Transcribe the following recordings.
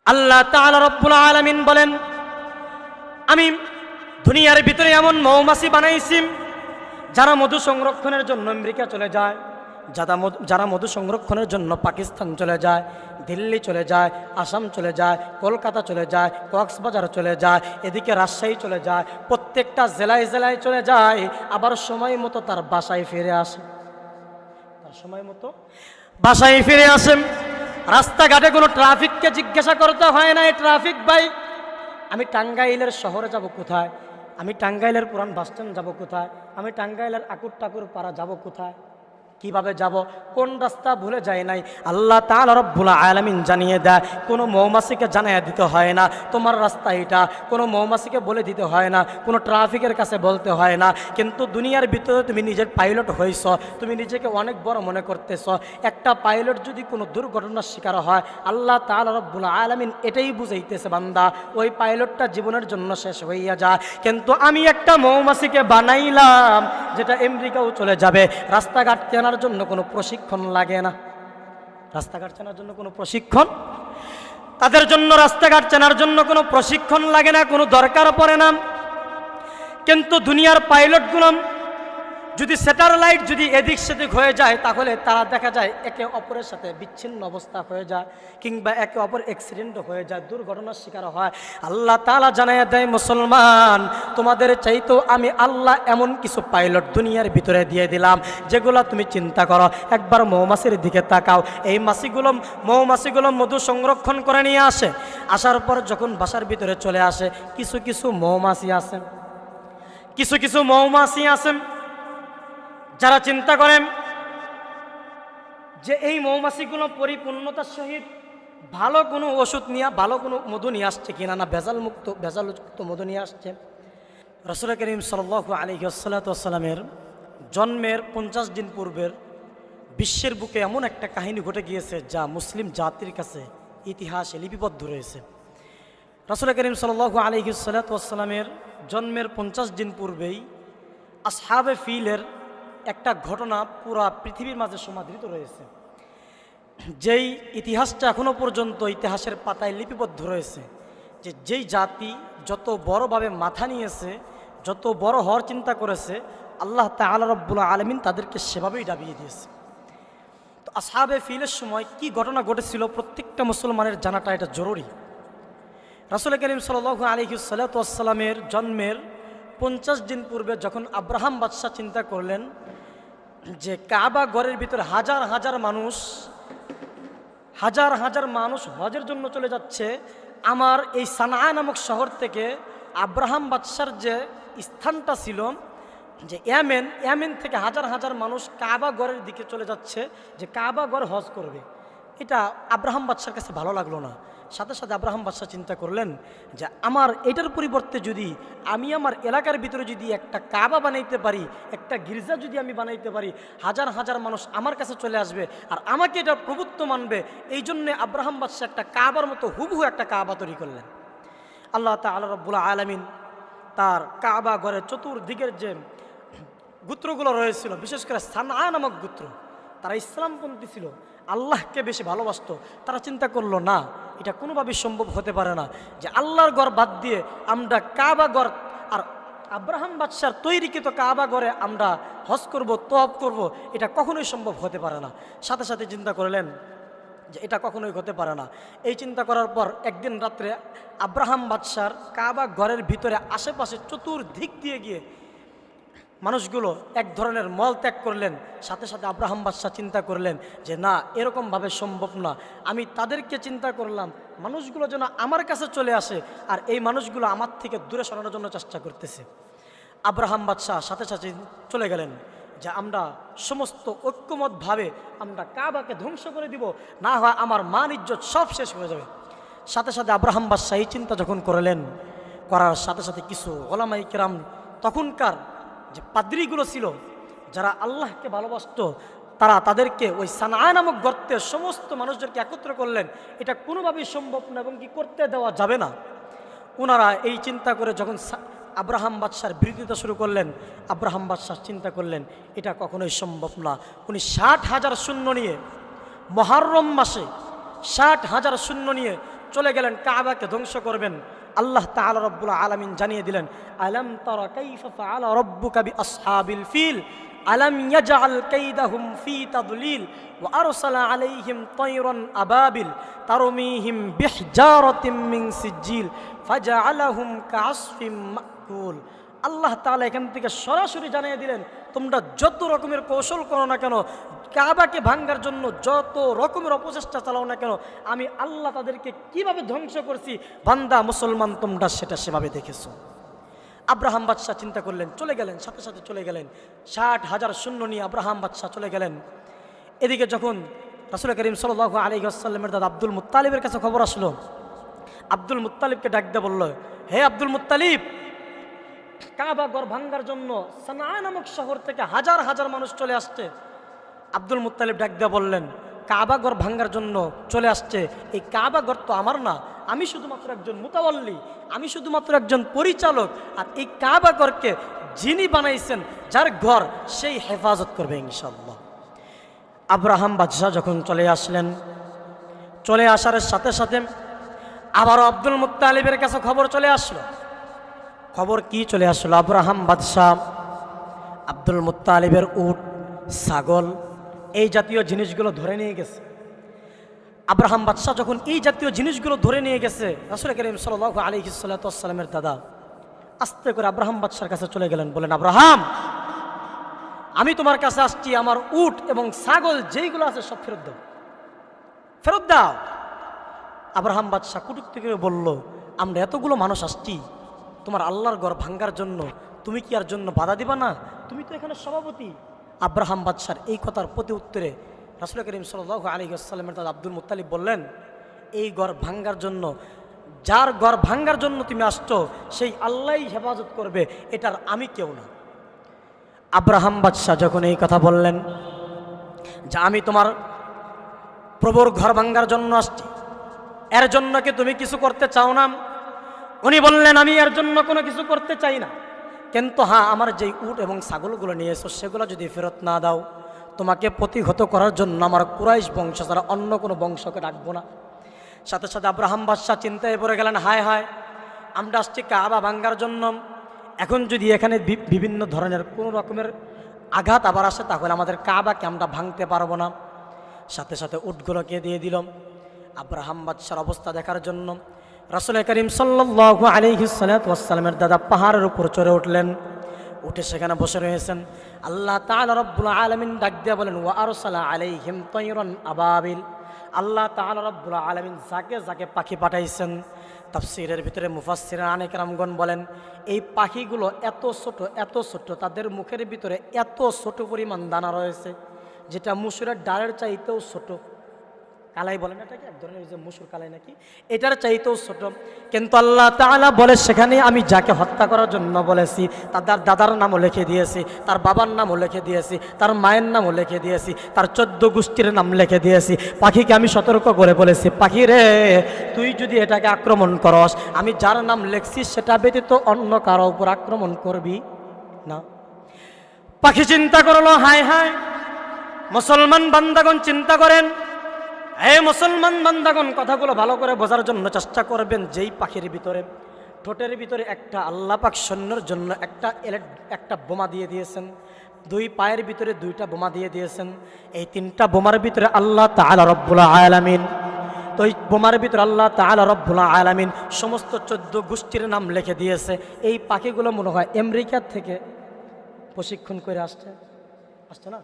আল্লাহ তাআলা রব্বুল আলামিন বলেন, আমি দুনিয়ার ভিতরে এমন মৌমাছি বানাইছি যারা মধু সংরক্ষণের জন্য আমেরিকা চলে যায়, যারা মধু সংরক্ষণের জন্য পাকিস্তান চলে যায়, দিল্লি চলে যায়, আসাম চলে যায়, কলকাতা চলে যায়, কক্সবাজার চলে যায়, এদিকে রাজশাহী চলে যায়, প্রত্যেকটা জেলায় জেলায় চলে যায়, আবার সময় মতো তার বাসায় ফিরে আসে। তার সময় মতো বাসায় ফিরে আসেন। রাস্তাঘাটে কোনো ট্রাফিককে জিজ্ঞাসা করতে হয় না, ট্রাফিক ভাই আমি টাঙ্গাইলের শহরে যাব কোথায়, আমি টাঙ্গাইলের পুরান বাসস্ট্যান্ড যাব কোথায়, আমি টাঙ্গাইলের আকুর টাকুর পাড়া যাব কোথায়, কিভাবে যাব, কোন রাস্তা ভুলে যায় নাই, আল্লাহ তাআলা রব্বুল আলামিন জানিয়ে দেয়। কোনো মৌমাছিকে জানিয়ে দিতে হয় না তোমার রাস্তা এটা, কোনো মৌমাছিকে বলে দিতে হয় না, কোনো ট্রাফিকের কাছে বলতে হয় না। কিন্তু দুনিয়ার ভিতরে তুমি নিজের পাইলট হইছ, তুমি নিজেকে অনেক বড় মনে করতেছ। একটা পাইলট যদি কোনো দুর্ঘটনার শিকার হয়, আল্লাহ তাআলা রব্বুল আলামিন এটাই বুঝাইতেছে, বান্দা ওই পাইলটটা জীবনের জন্য শেষ হইয়া যায়। কিন্তু আমি একটা মৌমাছিকে বানাইলাম যেটা আমেরিকাও চলে যাবে। রাস্তাঘাট চেনার জন্য কোনো প্রশিক্ষণ লাগে না, রাস্তাঘাট চেনার জন্য কোনো প্রশিক্ষণ, তাদের জন্য রাস্তাঘাট চেনার জন্য কোনো প্রশিক্ষণ লাগে না, কোনো দরকার পড়ে না। কিন্তু দুনিয়ার পাইলটগুলো যদি স্যাটেলাইট যদি এদিক সেদিক হয়ে যায়, তাহলে তারা দেখা যায় একে অপরের সাথে বিচ্ছিন্ন অবস্থা হয়ে যায়, কিংবা একে অপর অ্যাক্সিডেন্ট হয়ে যায়, দুর্ঘটনার শিকার হয়। আল্লাহ তাআলা জানাইয়া দেয়, মুসলমান তোমাদের চাইতো আমি আল্লাহ এমন কিছু পাইলট দুনিয়ার ভিতরে দিয়ে দিলাম যেগুলো তুমি চিন্তা করো। একবার মৌমাছির দিকে তাকাও, এই মৌমাছিগুলো মধু সংরক্ষণ করে নিয়ে আসে, আসার পর যখন বাসার ভিতরে চলে আসে, কিছু কিছু মৌমাছি আছেন যারা চিন্তা করেন যে এই মৌমাছিগুলো পরিপূর্ণতার সহিত ভালো কোনো ওষুধ নিয়ে, ভালো কোনো মধু নিয়ে আসছে কিনা, না ভেজালযুক্ত মধু নিয়ে আসছে। রাসূল করিম সাল্লাল্লাহু আলাইহি ওয়াসাল্লামের জন্মের 50 দিন পূর্বের বিশ্বের বুকে এমন একটা কাহিনী ঘটে গিয়েছে যা মুসলিম জাতির কাছে ইতিহাসে লিপিবদ্ধ রয়েছে। রাসূল করিম সাল্লাল্লাহু আলাইহি ওয়াসাল্লামের জন্মের 50 দিন পূর্বেই আসহাবে ফিলের একটা ঘটনা পুরা পৃথিবীর মাঝে সমাদৃত রয়েছে, যেই ইতিহাসটা এখনো পর্যন্ত ইতিহাসের পাতায় লিপিবদ্ধ রয়েছে। যেই জাতি যত বড়ভাবে মাথা নিয়েছে, যত বড় হওয়ার চিন্তা করেছে, আল্লাহ তাআলা রব্বুল আলামিন তাদেরকে সেভাবেই ডাবিয়ে দিয়েছে। তো আসহাবে ফিলের সময় কি ঘটনা ঘটেছিল প্রত্যেকটা মুসলমানের জানাটা এটা জরুরি। রাসূল করিম সাল্লাল্লাহু আলাইহি ওয়াসাল্লামের জন্মের 50 দিন পূর্বে যখন আব্রাহাম বাদশাহ চিন্তা করলেন যে কাবা ঘরের ভিতরে হাজার হাজার মানুষ হজের জন্য চলে যাচ্ছে, আমার এই সানআ নামক শহর থেকে আব্রাহাম বাদশার যে স্থানটা ছিল যে ইয়ামেন থেকে হাজার মানুষ কাবা ঘরের দিকে চলে যাচ্ছে, যে কাবা ঘর হজ করবে। এটা আব্রাহাম বাদশার কাছে ভালো লাগলো না। সাথে সাথে আব্রাহাম বাদশাহ চিন্তা করলেন যে আমার এটার পরিবর্তে যদি আমি আমার এলাকার ভিতরে যদি একটা কাবা বানাইতে পারি, একটা গির্জা যদি আমি বানাইতে পারি, হাজার মানুষ আমার কাছে চলে আসবে আর আমাকে এটার প্রভুত্ব মানবে। এই জন্যে আব্রাহাম বাদশাহ একটা কাবার মতো হুবহু একটা কাবা তৈরি করলেন। আল্লাহ তাআলা রব্বুল আলামিন তার কাবা ঘরের চতুর্দিকের যে গোত্রগুলো রয়েছিল, বিশেষ করে সানআ নামক গোত্র, তারা ইসলামপন্থী ছিল, আল্লাহকে বেশি ভালোবাসত। তারা চিন্তা করলো না, এটা কোনোভাবেই সম্ভব হতে পারে না যে আল্লাহর ঘর বাদ দিয়ে আমরা কাবা ঘর আর আব্রাহাম বাদশার তৈরিকৃত কাবা ঘরে আমরা হজ করব, তওয়াফ করব, এটা কখনোই সম্ভব হতে পারে না। সাথে সাথে চিন্তা করলেন যে এটা কখনোই হতে পারে না। এই চিন্তা করার পর একদিন রাত্রে আব্রাহাম বাদশার কাবা ঘরের ভিতরে আশেপাশে চতুর্দিক দিয়ে গিয়ে মানুষগুলো এক ধরনের মল ত্যাগ করলেন। সাথে সাথে আব্রাহাম বাদশাহ চিন্তা করলেন যে না, এরকমভাবে সম্ভব না। আমি তাদেরকে চিন্তা করলাম মানুষগুলো যেন আমার কাছে চলে আসে আর এই মানুষগুলো আমার থেকে দূরে সরানোর জন্য চেষ্টা করতেছে। আব্রাহাম বাদশাহ সাথে সাথে চলে গেলেন যে আমরা সমস্ত ঐক্যমতভাবে আমরা কাবাকে ধ্বংস করে দিব, না হয় আমার মান ইজ্জত সব শেষ হয়ে যাবে। সাথে সাথে আব্রাহাম বাদশাহ এই চিন্তা যখন করলেন, করার সাথে সাথে কিছু ওলামায়ে কেরাম, তখনকার যে পাদ্রীগুলো ছিল যারা আল্লাহকে ভালোবাসত, তারা তাদেরকে ওই সানআ নামক গর্তে সমস্ত মানুষদেরকে একত্র করলেন। এটা কোনোভাবেই সম্ভব না এবং কি করতে দেওয়া যাবে না। ওনারা এই চিন্তা করে যখন আব্রাহাম বাদশার বিরোধিতা শুরু করলেন, আব্রাহাম বাদশাহ চিন্তা করলেন এটা কখনোই সম্ভব না। উনি 60,000 সৈন্য নিয়ে মুহররম মাসে 60,000 সৈন্য নিয়ে চলে গেলেন কাবাকে ধ্বংস করবেন। আল্লাহ তাআলা রব্বুল আলামিন জানিয়ে দিলেন, আলাম তারা কাইফা ফাআলা রাব্বুকা বিআসহাবিল ফিল আলাম ইয়াজআল কাইদাহুম ফি তাদলিল ওয়া আরসালা আলাইহিম তায়রান আবাবিল তারমিহিম বিহিজারাতিম মিন সিজিল ফাজআলাহুম কাআসফিম মাকুল। আল্লাহ তাআলা এখান থেকে সরাসরি জানিয়ে দিলেন, তোমরা যত রকমের কৌশল করো না কেন, কাবাকে ভাঙার জন্য যত রকমের অপচেষ্টা চালাও না কেন, আমি আল্লাহ তাদেরকে কিভাবে ধ্বংস করছি বান্দা মুসলমান তোমরা সেটা সেভাবে দেখেছো। আব্রাহাম বাদশাহ চিন্তা করলেন, চলে গেলেন, সাথে সাথে চলে গেলেন, 60,000 সৈন্য নিয়ে আব্রাহাম বাদশাহ চলে গেলেন। এদিকে যখন রাসূল করিম সাল্লাল্লাহু আলাইহি ওয়াসাল্লামের দাদা আব্দুল মুত্তালিবের কাছে খবর আসলো, আব্দুল মুত্তালিবকে ডাক দিয়ে বলল, হে আব্দুল মুত্তালিব, কাবা ঘর ভাঙ্গার জন্য সানা নামক শহর থেকে হাজার হাজার মানুষ চলে আসছে। আব্দুল মুত্তালিব ডাক দিয়ে বললেন, কাবা ঘর ভাঙ্গার জন্য চলে আসছে, এই কাবা ঘর তো আমার না, আমি শুধুমাত্র একজন মুতাওয়াল্লি, আমি শুধুমাত্র একজন পরিচালক, আর এই কাবা ঘরকে যিনি বানাইছেন, যার ঘর, সেই হেফাজত করবে ইনশাআল্লাহ। আব্রাহাম বাদশাহ যখন চলে আসলেন, চলে আসার সাথে সাথে আবারও আব্দুল মুত্তালিবের কাছে খবর চলে আসলো। খবর কি চলে আসলো? আব্রাহাম বাদশাহ আব্দুল মুত্তালিবের উট, ছাগল, এই জাতীয় জিনিসগুলো ধরে নিয়ে গেছে। আব্রাহাম বাদশাহ যখন এই জাতীয় জিনিসগুলো ধরে নিয়ে গেছে, রাসূল করিম সাল্লাল্লাহু আলাইহি ওয়াসাল্লামের দাদা আস্তে করে আব্রাহাম বাদশার কাছে চলে গেলেন, বলেন, আব্রাহাম, আমি তোমার কাছে আসছি, আমার উট এবং ছাগল যেইগুলো আছে সব ফেরত দাও, ফেরত দাও। আব্রাহাম বাদশাহ কুটুক্তি করে বলল, আমরা এতগুলো মানুষ আসছি তোমার আল্লাহর ঘর ভাঙ্গার জন্য, তুমি কি আর জন্য বাধা দিবা না? তুমি তো এখানে সভাপতি। আব্রাহাম বাদশার এই কথার প্রতি উত্তরে রাসূল করিম সাল্লাল্লাহু আলাইহি ওয়াসাল্লামের দাদা আব্দুল মুত্তালিব বললেন, এই ঘর ভাঙ্গার জন্য, যার ঘর ভাঙ্গার জন্য তুমি আসছো, সেই আল্লাহই হেফাজত করবে, এটার আমি কেউ না। আব্রাহাম বাদশাহ যখন এই কথা বললেন যে আমি তোমার প্রভুর ঘর ভাঙ্গার জন্য আসছি, এর জন্য কি তুমি কিছু করতে চাও না? উনি বললেন, আমি এর জন্য কোনো কিছু করতে চাই না, কিন্তু হ্যাঁ, আমার যেই উট এবং ছাগলগুলো নিয়ে এসো সেগুলো যদি ফেরত না দাও, তোমাকে প্রতিহত করার জন্য আমার কুরাইশ বংশ ছাড়া অন্য কোনো বংশকে রাখবো না। সাথে সাথে আব্রাহাম বাদশাহ চিন্তায় পড়ে গেলেন, হায় হায়, আমরা আসছি কাবা ভাঙ্গার জন্য, এখন যদি এখানে বিভিন্ন ধরনের কোনো রকমের আঘাত আবার আসে, তাহলে আমাদের কাবাকে আমরা ভাঙতে পারবো না। সাথে সাথে উটগুলোকে দিয়ে দিলাম। আব্রাহাম বাদশার অবস্থা দেখার জন্য রাসূল করিম সাল্লাল্লাহু আলাইহি ওয়াসাল্লামের দাদা পাহাড়ের উপর চড়ে উঠলেন, উঠে সেখানে বসে রয়েছেন। আল্লাহ তাআলা রব্বুল আলামিন ডাক দিয়ে বলেন, ওয়া আরসালা আলাইহিম তায়রান আবাবিল। আল্লাহ তাআলা রব্বুল আলামিন যাকে যাকে পাখি পাঠাইছেন, তাফসীরের ভিতরে মুফাসসিরানে কেরামগণ বলেন, এই পাখিগুলো এত ছোট, তাদের মুখের ভিতরে এত ছোট পরিমাণ দানা রয়েছে, যেটা মুসুরের ডালের চাইতেও ছোট। কালাই বলেন এটাকে, এক ধরনের যে মুসুর কালাই নাকি, এটার চাইতেও ছোট। কিন্তু আল্লাহ তাআলা বলে, সেখানে আমি যাকে হত্যা করার জন্য বলেছি, তার দাদার নামও লিখে দিয়েছি, তার বাবার নামও লিখে দিয়েছি, তার মায়ের নামও লিখে দিয়েছি, তার 14 গোষ্ঠীর নাম লিখে দিয়েছি। পাখিকে আমি সতর্ক করে বলেছি, পাখি রে, তুই যদি এটাকে আক্রমণ করস, আমি যার নাম লিখছি সেটা ব্যতীত অন্য কারো উপর আক্রমণ করবি না। পাখি চিন্তা করলো, হায় হায়, মুসলমান বান্দাগণ চিন্তা করেন, হে মুসলমান বান্দাগণ, কথাগুলো ভালো করে বোঝার জন্য চেষ্টা করবেন। যেই পাখির ভিতরে, ঠোঁটের ভিতরে একটা আল্লাহ পাক সৈন্যর জন্য একটা বোমা দিয়ে দিয়েছেন, 2 পায়ের ভিতরে 2টা বোমা দিয়ে দিয়েছেন, এই 3টা বোমার ভিতরে আল্লাহ তাআলা রব্বুল আলামিন, তো এই বোমার ভিতরে আল্লাহ তাআলা রব্বুল আলামিন সমস্ত 14 গোষ্ঠীর নাম লিখে দিয়েছে। এই পাখিগুলো মনে হয় আমেরিকা থেকে প্রশিক্ষণ করে আসছে না,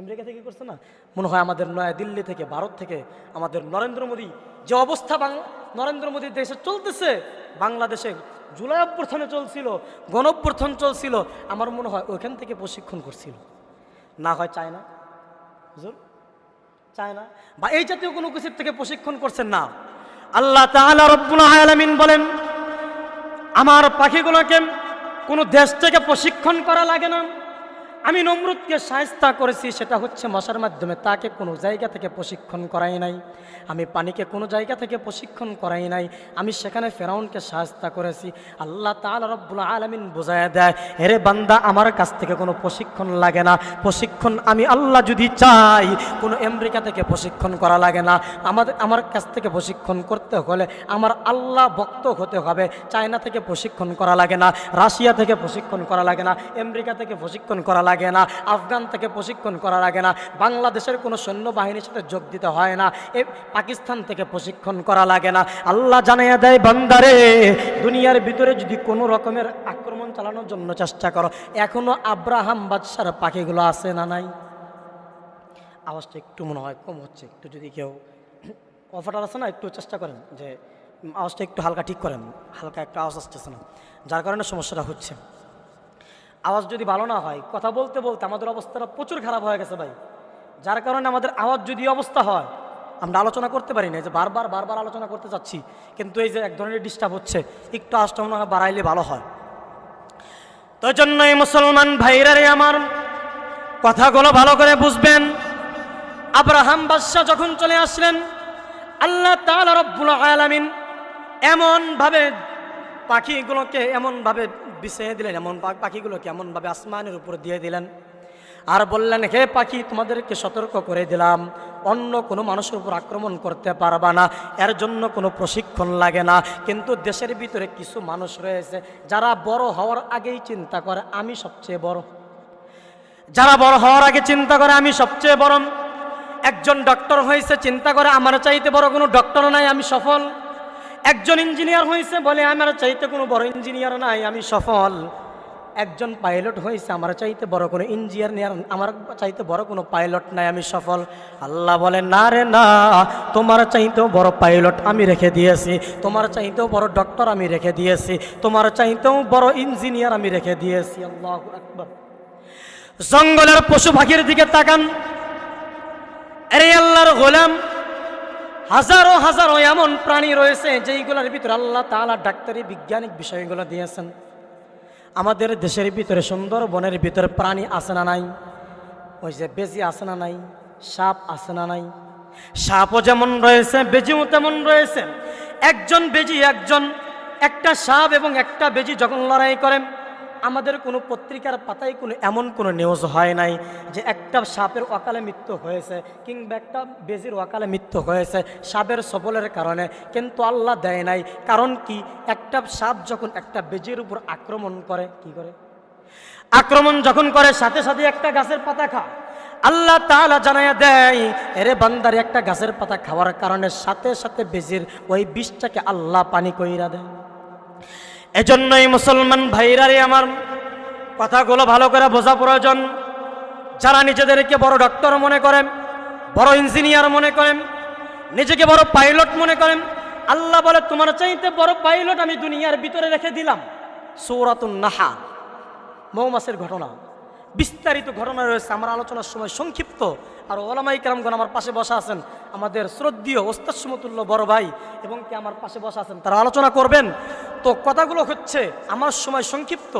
আমেরিকা থেকে করছে না, মনে হয় আমাদের নয়া দিল্লি থেকে, ভারত থেকে, আমাদের নরেন্দ্র মোদী যে অবস্থা নরেন্দ্র মোদীর দেশে চলতেছে, বাংলাদেশে জুলাই অভ্যুত্থানে চলছিল, গণ অভ্যুত্থান চলছিল, আমার মনে হয় ওইখান থেকে প্রশিক্ষণ করছিল, না হয় চায়না, হুজুর, চায়না বা এই জাতীয় কোনো কিছুর থেকে প্রশিক্ষণ করছেন না। আল্লাহ তাআলা রব্বুল আলামিন বলেন, আমার পাখিগুলোকে কোনো দেশ থেকে প্রশিক্ষণ করা লাগে না, আমি নমরুদকে শায়েস্তা করেছি সেটা হচ্ছে মশার মাধ্যমে, তাকে কোনো জায়গা থেকে প্রশিক্ষণ করাই নাই। আমি পানিকে কোনো জায়গা থেকে প্রশিক্ষণ করাই নাই, আমি সেখানে ফেরাউনকে শায়েস্তা করেছি। আল্লাহ তাআলা রব্বুল আলামিন বোঝায় দেয়, এরে বান্দা আমার কাছ থেকে কোনো প্রশিক্ষণ লাগে না। প্রশিক্ষণ আমি আল্লাহ যদি চাই কোনো আমেরিকা থেকে প্রশিক্ষণ করা লাগে না। আমার কাছ থেকে প্রশিক্ষণ করতে হলে আমার আল্লাহ ভক্ত হতে হবে। চায়না থেকে প্রশিক্ষণ করা লাগে না, রাশিয়া থেকে প্রশিক্ষণ করা লাগে না, আমেরিকা থেকে প্রশিক্ষণ করা লাগে না, আফগান থেকে প্রশিক্ষণ করা লাগে না, বাংলাদেশের কোনো সৈন্যবাহিনীর সাথে যোগ দিতে হয় না, পাকিস্তান থেকে প্রশিক্ষণ করা লাগে না। আল্লাহ জানাইয়া দেয়, বান্দারে দুনিয়ার ভিতরে যদি কোনো রকমের আক্রমণ চালানোর জন্য চেষ্টা করো, এখনো আব্রাহাম বাদশার পাখিগুলো আছে না নাই? আওয়াজটা একটু মনে হয় কম হচ্ছে, একটু যদি কেউ অফার আছে না একটু চেষ্টা করেন যে আওয়াজটা একটু হালকা ঠিক করেন, হালকা একটা আওয়াজ আসতেছে না, যার কারণে সমস্যাটা হচ্ছে। আওয়াজ যদি ভালো না হয়, কথা বলতে বলতে আমাদের অবস্থাটা প্রচুর খারাপ হয়ে গেছে ভাই, যার কারণে আমাদের আওয়াজ যদি অবস্থা হয় আমরা আলোচনা করতে পারি না, যে বারবার আলোচনা করতে চাচ্ছি, কিন্তু এই যে এক ধরনের ডিস্টার্ব হচ্ছে, একটু আওয়াজটা মনে হয় বাড়াইলে ভালো হয়। তো জন্যই মুসলমান ভাইরারে আমার কথাগুলো ভালো করে বুঝবেন। আব্রাহাম বাদশা যখন চলে আসলেন, আল্লাহ তাআলা রব্বুল আলামিন এমনভাবে পাখিগুলোকে এমনভাবে বিছিয়ে দিলেন, এমন পাখিগুলোকে এমনভাবে আসমানের উপর দিয়ে দিলেন, আর বললেন, হে পাখি তোমাদেরকে সতর্ক করে দিলাম, অন্য কোনো মানুষের উপর আক্রমণ করতে পারবা না, এর জন্য কোনো প্রশিক্ষণ লাগে না। কিন্তু দেশের ভিতরে কিছু মানুষ রয়েছে যারা বড় হওয়ার আগেই চিন্তা করে আমি সবচেয়ে বড়, যারা বড় হওয়ার আগে চিন্তা করে আমি সবচেয়ে বড়। একজন ডক্টর হয়েছে, চিন্তা করে আমার চাইতে বড় কোনো ডক্টর নাই, আমি সফল। একজন ইঞ্জিনিয়ার হয়েছে, বলে আমার চাইতে কোনো বড় ইঞ্জিনিয়ার নাই, আমি সফল। একজন পাইলট হয়েছে, আমার চাইতে বড় কোনো ইঞ্জিনিয়ার, আমার চাইতে বড় কোনো পাইলট নাই, আমি সফল। আল্লাহ বলে, না রে না, তোমার চাইতেও বড় পাইলট আমি রেখে দিয়েছি, তোমার চাইতেও বড় ডক্টর আমি রেখে দিয়েছি, তোমার চাইতেও বড় ইঞ্জিনিয়ার আমি রেখে দিয়েছি। আল্লাহু আকবার। জঙ্গলের পশু পাখির দিকে তাকান, আরে আল্লাহর গোলাম, হাজারো হাজারো এমন প্রাণী রয়েছে যেইগুলোর ভিতরে আল্লাহ তাআলা ডাক্তারি বৈজ্ঞানিক বিষয়গুলো দিয়েছেন। আমাদের দেশের ভিতরে সুন্দরবনের ভিতরে প্রাণী আছে না নাই? ওই যে বেজি আছে না নাই? সাপ আছে না নাই? সাপও যেমন রয়েছে, বেজিও তেমন রয়েছে। একজন বেজি, একটা সাপ এবং একটা বেজি যখন লড়াই করে, আমাদের কোনো পত্রিকার পাতায় এমন কোনো নিউজ হয় নাই যে একটা সাপের অকালে মৃত্যু হয়েছে কিংবা একটা বেজির অকালে মৃত্যু হয়েছে সাপের সবলের কারণে, কিন্তু আল্লাহ দেয় নাই। কারণ কি? একটা সাপ যখন একটা বেজির উপর আক্রমণ করে, কি করে? আক্রমণ যখন করে সাথে সাথে একটা গাছের পাতা খায়। আল্লাহ তাআলা জানায়া দেয়, এরে বান্দারে একটা গাছের পাতা খাওয়ার কারণে সাথে সাথে বেজির ওই বিষটাকে আল্লাহ পানি কইরা দেয়। এজন্যই মুসলমান ভাইরারে আমার কথাগুলো ভালো করে বোঝা প্রয়োজন। যারা নিজেদেরকে বড় ডক্টর মনে করেন, বড় ইঞ্জিনিয়ার মনে করেন, নিজেকে বড় পাইলট মনে করেন, আল্লাহ বলে তোমার চাইতে বড় পাইলট আমি দুনিয়ার ভিতরে রেখে দিলাম। সূরাতুন নাহাল, মৌমাছির ঘটনা, বিস্তারিত ঘটনা রয়েছে। আমার আলোচনার সময় সংক্ষিপ্ত, আর ওলামায়ে কেরামগণ আমার পাশে বসা আছেন, আমাদের শ্রদ্ধেয় ওস্তাদ সমতুল্য বড় ভাই এবং কি আমার পাশে বসা আছেন, তারা আলোচনা করবেন। তো কথাগুলো হচ্ছে আমার সময় সংক্ষিপ্ত,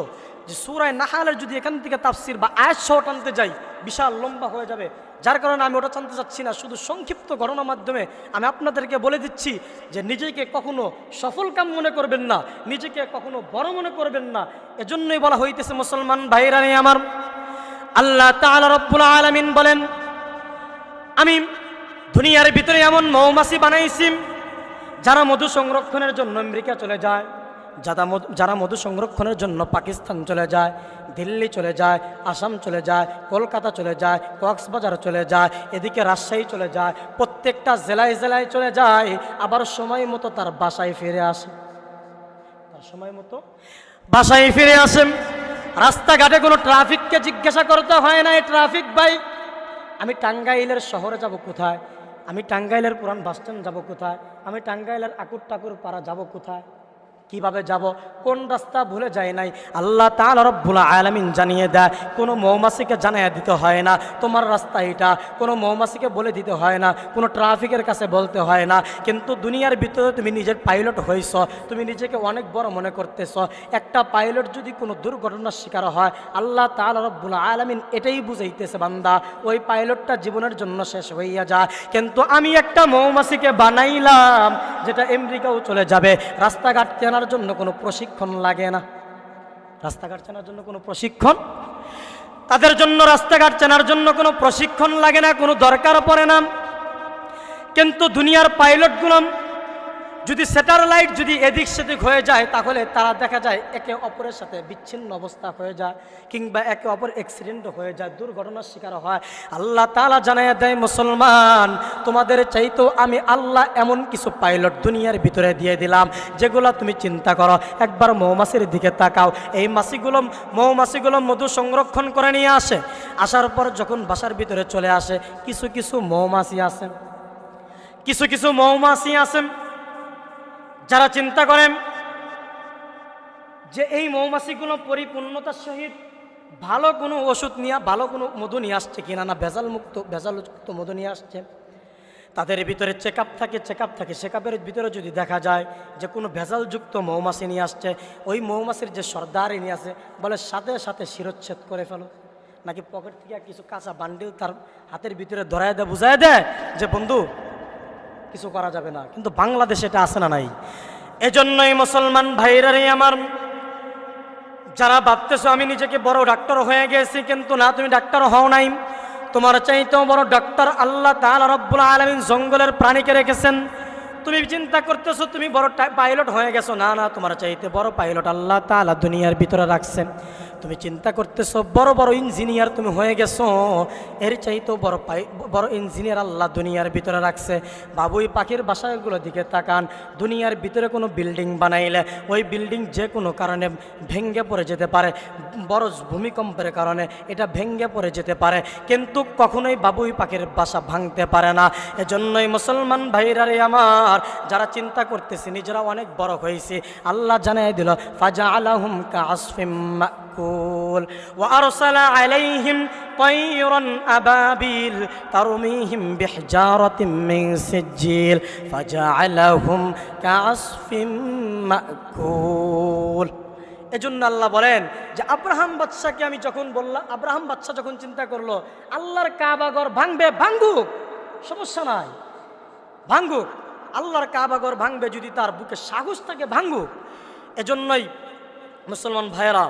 যে সূরা নাহালের যদি এখান থেকে তাফসির বা আয়াত সহ টানতে যাই বিশাল লম্বা হয়ে যাবে, যার কারণে আমি ওটা টানতে চাচ্ছি না। শুধু সংক্ষিপ্ত ঘটনার মাধ্যমে আমি আপনাদেরকে বলে দিচ্ছি যে নিজেকে কখনো সফল কাম মনে করবেন না, নিজেকে কখনো বড় মনে করবেন না। এজন্যই বলা হইতেছে মুসলমান ভাইরা আমার, আল্লাহ তাআলা রব্বুল আলামিন বলেন, আমি দুনিয়ার ভিতরে এমন মৌমাছি বানাইছি যারা মধু সংরক্ষণের জন্য আমেরিকা চলে যায়, যারা মধু সংরক্ষণের জন্য পাকিস্তান চলে যায়, দিল্লি চলে যায়, আসাম চলে যায়, কলকাতা চলে যায়, কক্সবাজার চলে যায়, এদিকে রাজশাহী চলে যায়, প্রত্যেকটা জেলায় জেলায় চলে যায়, আবার সময় মতো তার বাসায় ফিরে আসে। তার সময় মতো বাসায় ফিরে আসে। রাস্তাঘাটে কোনো ট্রাফিককে জিজ্ঞাসা করতে হয় না, ট্রাফিক ভাই আমি টাঙ্গাইলের শহরে যাব কোথায়, আমি টাঙ্গাইলের পুরান বাসস্ট্যান্ড যাব কোথায়, আমি টাঙ্গাইলের আকুর টাকুর পাড়া যাব কোথায়, কিভাবে যাব, কোন রাস্তা ভুলে যায় নাই, আল্লাহ তাআলা রব্বুল আলামিন জানিয়ে দেয়। কোনো মৌমাছিকে জানিয়ে দিতে হয় না তোমার রাস্তা এটা, কোনো মৌমাছিকে বলে দিতে হয় না, কোনো ট্রাফিকের কাছে বলতে হয় না। কিন্তু দুনিয়ার ভিতরে তুমি নিজের পাইলট হইছ, তুমি নিজেকে অনেক বড় মনে করতেছ। একটা পাইলট যদি কোনো দুর্ঘটনার শিকার হয়, আল্লাহ তাআলা রব্বুল আলামিন এটাই বুঝাইতেছে, বান্দা ওই পাইলটটা জীবনের জন্য শেষ হইয়া যায়। কিন্তু আমি একটা মৌমাছিকে বানাইলাম যেটা আমেরিকাও চলে যাবে। রাস্তাঘাট চেনার জন্য কোনো প্রশিক্ষণ লাগে না, রাস্তাঘাট চেনার জন্য কোনো প্রশিক্ষণ, তাদের জন্য রাস্তাঘাট চেনার জন্য কোনো প্রশিক্ষণ লাগে না, কোনো দরকার পড়ে না। কিন্তু দুনিয়ার পাইলটগুলো যদি স্যাটেলাইট যদি এদিক সেদিক হয়ে যায়, তাহলে তারা দেখা যায় একে অপরের সাথে বিচ্ছিন্ন অবস্থা হয়ে যায়, কিংবা একে অপর অ্যাক্সিডেন্ট হয়ে যায়, দুর্ঘটনার শিকার হয়। আল্লাহ তাআলা জানায় দেয়, মুসলমান তোমাদের চাইতেও আমি আল্লাহ এমন কিছু পাইলট দুনিয়ার ভিতরে দিয়ে দিলাম যেগুলো তুমি চিন্তা করো। একবার মৌমাছির দিকে তাকাও, এই মৌমাছিগুলো মধু সংরক্ষণ করে নিয়ে আসে, আসার পর যখন বাসার ভিতরে চলে আসে, কিছু কিছু মৌমাছি আছেন যারা চিন্তা করেন যে এই মৌমাছিগুলো পরিপূর্ণতার সহিত ভালো কোনো ওষুধ নিয়ে, ভালো কোনো মধু নিয়ে আসছে কিনা, না ভেজালযুক্ত মধু নিয়ে আসছে। তাদের ভিতরে চেক আপ থাকে, চেকআপের ভিতরে যদি দেখা যায় যে কোনো ভেজালযুক্ত মৌমাছি নিয়ে আসছে, ওই মৌমাছির যে সর্দার নিয়ে আসে বলে সাথে সাথে শিরচ্ছেদ করে ফেলো, নাকি পকেট থেকে কিছু কাঁচা বান্ডিল তার হাতের ভিতরে ধরায় দেয়, বুঝায় দেয় যে বন্ধু কিছু করা যাবে না। কিন্তু বাংলাদেশে এটা আসে না নাই। এজন্যই মুসলমান ভাইরা রে আমার, যারা ভাবতেছো আমি নিজেকে বড় ডাক্তার হয়ে গেছি, কিন্তু না, তুমি ডাক্তার হও নাই। তোমার চাইতেও বড় ডাক্তার আল্লাহ তাআলা রব্বুল আলামিন জঙ্গলের প্রাণীকে রেখেছেন। তুমি চিন্তা করতেছো তুমি বড় পাইলট হয়ে গেছো, না না, তোমার চাইতে বড় পাইলট আল্লাহ তাআলা দুনিয়ার ভিতরে রাখছেন। তুমি চিন্তা করতেছো বড় বড় ইঞ্জিনিয়ার তুমি হয়ে গেছো, এর চাইতেও বড় ইঞ্জিনিয়ার আল্লাহ দুনিয়ার ভিতরে রাখছে। বাবুই পাখির বাসাগুলোর দিকে তাকান, দুনিয়ার ভিতরে কোনো বিল্ডিং বানাইলে ওই বিল্ডিং যে কোনো কারণে ভেঙে পড়ে যেতে পারে, বড় ভূমিকম্পের কারণে এটা ভেঙে পড়ে যেতে পারে, কিন্তু কখনোই বাবুই পাখির বাসা ভাঙতে পারে না। এজন্যই মুসলমান ভাইরারে আমার, যারা চিন্তা করতেছে নিজেরা অনেক বড় হয়েছে, আল্লাহ জানাই দিল ফাজআলাহুম কাআসফিম মাকুল ওয়া আরসালা আলাইহিম তায়রান আবাবিল তারমিহিম বিহিজারাতিন মিন সিজিল ফাজআলাহুম কাআসফিম মাকুল। এজন্য আল্লাহ বলেন যে আব্রাহাম বাদশাকে আমি যখন বললাম, আব্রাহাম বাদশা যখন চিন্তা করলো আল্লাহর কাবা ঘর ভাঙবে, ভাঙুক, সমস্যা নাই, ভাঙুক, আল্লাহর কাবা ঘর ভাঙবে, যদি তার বুকে সাহস থাকে ভাঙুক। এজন্যই মুসলমান ভাইয়েরা,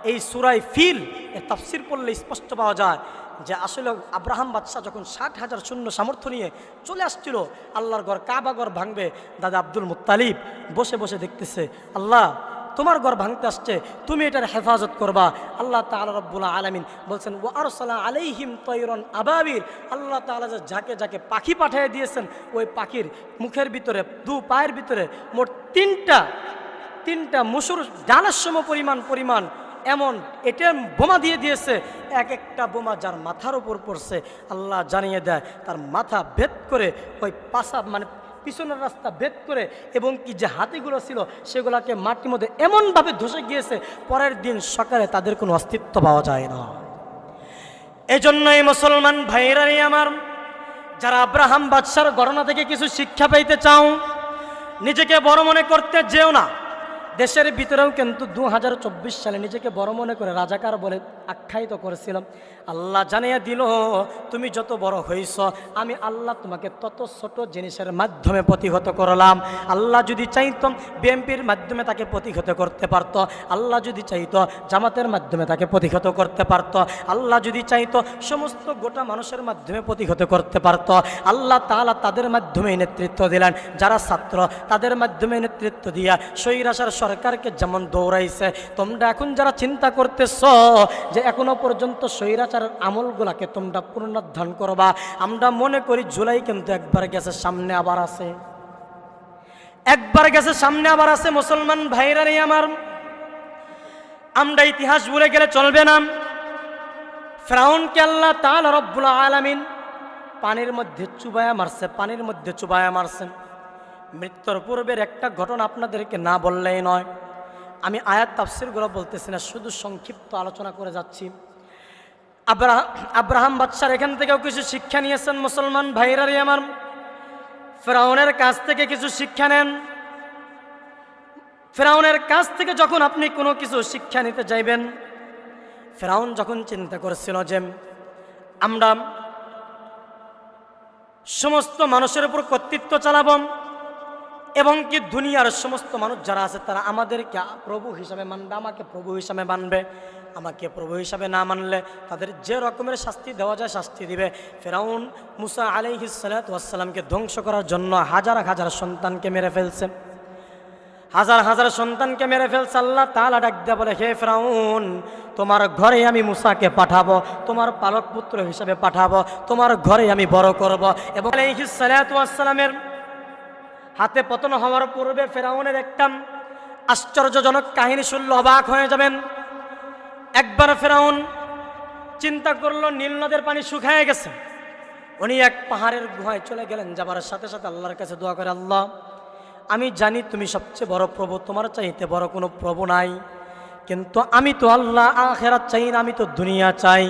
এই সূরা ফিল এর তাফসীর পড়লে স্পষ্ট পাওয়া যায় যে আসলে আব্রাহাম বাদশা যখন 60,000 সৈন্য সামর্থ্য নিয়ে চলে আসছিল আল্লাহর ঘর কাবা ঘর ভাঙবে, দাদা আব্দুল মুত্তালিব বসে বসে দেখতেছে, আল্লাহ তোমার ঘর ভাঙতে আসছে, তুমি এটার হেফাজত করবা। আল্লাহ তাআলা রব্বুল আলামিন বলছেন ওয়া আরসালা আলাইহিম তায়রান আবাবিল, আল্লাহ তাআলা যে যাকে যাকে পাখি পাঠিয়ে দিয়েছেন, ওই পাখির মুখের ভিতরে, দু পায়ের ভিতরে মোট তিনটা মুসুর ডানার সম পরিমাণ এমন এটিএম বোমা দিয়ে দিয়েছে। এক একটা বোমা যার মাথার উপর পড়ছে, আল্লাহ জানিয়ে দেয় তার মাথা ভেদ করে ওই পাশা মানে পিছনের রাস্তা ভেদ করে, এবং কি যে হাতিগুলো ছিল সেগুলোকে মাটির মধ্যে এমনভাবে ধসে গিয়েছে, পরের দিন সকালে তাদের কোনো অস্তিত্ব পাওয়া যায় না। এজন্যই মুসলমান ভাইরাই আমার, যারা আব্রাহাম বাদশার ঘটনা থেকে কিছু শিক্ষা পাইতে চাও, নিজেকে বড় মনে করতে যেও না। দেশের ভিতরেও কিন্তু 2024 সালে নিজেকে বড় মনে করে রাজাকার বলে আখ্যায়িত করেছিলাম। আল্লাহ জানিয়ে দিল তুমি যত বড় হইছ, আমি আল্লাহ তোমাকে তত ছোট জিনিসের মাধ্যমে প্রতিহত করলাম। আল্লাহ যদি চাইতো বিএনপির মাধ্যমে তাকে প্রতিহত করতে পারত, আল্লাহ যদি চাইতো জামাতের মাধ্যমে তাকে প্রতিহত করতে পারত, আল্লাহ যদি চাইতো সমস্ত গোটা মানুষের মাধ্যমে প্রতিহত করতে পারত। আল্লাহ তাআলা তাদের মাধ্যমে নেতৃত্ব দিলেন, যারা ছাত্র তাদের মাধ্যমে নেতৃত্ব দিয়া স্বৈরাচার সরকারকে যেমন দৌড়াইছে। তোমরা এখন যারা চিন্তা করতেছ যে এখনো পর্যন্ত স্বৈরাচারের আমলগুলাকে তোমরা পুনরুদ্ধার করবা, আমরা মনে করি জুলাই কিন্তু একবার গেছে, সামনে আবার আছে, একবার গেছে সামনে আবার আছে। মুসলমান ভাইরা রে আমার, আমরা ইতিহাস ভুলে গেলে চলবে না। ফিরআউনকে আল্লাহ তাআলা রব্বুল আলামিন পানির মধ্যে চুবায়া মারছে, মৃত্যুর পূর্বের একটা ঘটনা আপনাদেরকে না বললেই নয়। আমি আয়াত তাফসিরগুলো বলতেছি না, শুধু সংক্ষিপ্ত আলোচনা করে যাচ্ছি। আব্রাহাম বাদশার এখান থেকেও কিছু শিক্ষা নিয়েছেন মুসলমান ভাইরারি আমার। ফেরাউনের কাছ থেকে কিছু শিক্ষা নেন। ফেরাউনের কাছ থেকে যখন আপনি কোনো কিছু শিক্ষা নিতে যাইবেন, ফেরাউন যখন চিন্তা করেছিল যে আমরা সমস্ত মানুষের উপর কর্তৃত্ব চালাবো এবং কি দুনিয়ার সমস্ত মানুষ যারা আছে তারা আমাদেরকে প্রভু হিসাবে মানবে, আমাকে প্রভু হিসাবে মানবে। আমাকে প্রভু হিসাবে না মানলে তাদের যে রকমের শাস্তি দেওয়া যায় শাস্তি দিবে। ফেরাউন মুসা আলাইহিস সালাতু ওয়াস সালামকে ধ্বংস করার জন্য হাজার হাজার সন্তানকে মেরে ফেলছে, হাজার হাজার সন্তানকে মেরে ফেলছে। আল্লাহ তাআলা ডাক দিয়ে বলে, হে ফেরাউন, তোমার ঘরে আমি মুসাকে পাঠাবো, তোমার পালক পুত্র হিসাবে পাঠাবো, তোমার ঘরে আমি বড় করব। এবং আলাইহিস সালাতু ওয়াস সালামের হাতে পতন হওয়ার পূর্বে ফেরাউনের একটা আশ্চর্যজনক কাহিনী শুনলে অবাক হয়ে যাবেন। একবার ফেরাউন চিন্তা করলো নীল নদের পানি শুকিয়ে গেছে। উনি এক পাহাড়ের গুহায় চলে গেলেন। যাবার সাথে সাথে আল্লাহর কাছে দোয়া করে, আল্লাহ, আমি জানি তুমি সবচেয়ে বড় প্রভু, তোমার চাইতে বড় কোনো প্রভু নাই, কিন্তু আমি তো আল্লাহ আখিরাত চাই না, আমি তো দুনিয়া চাই।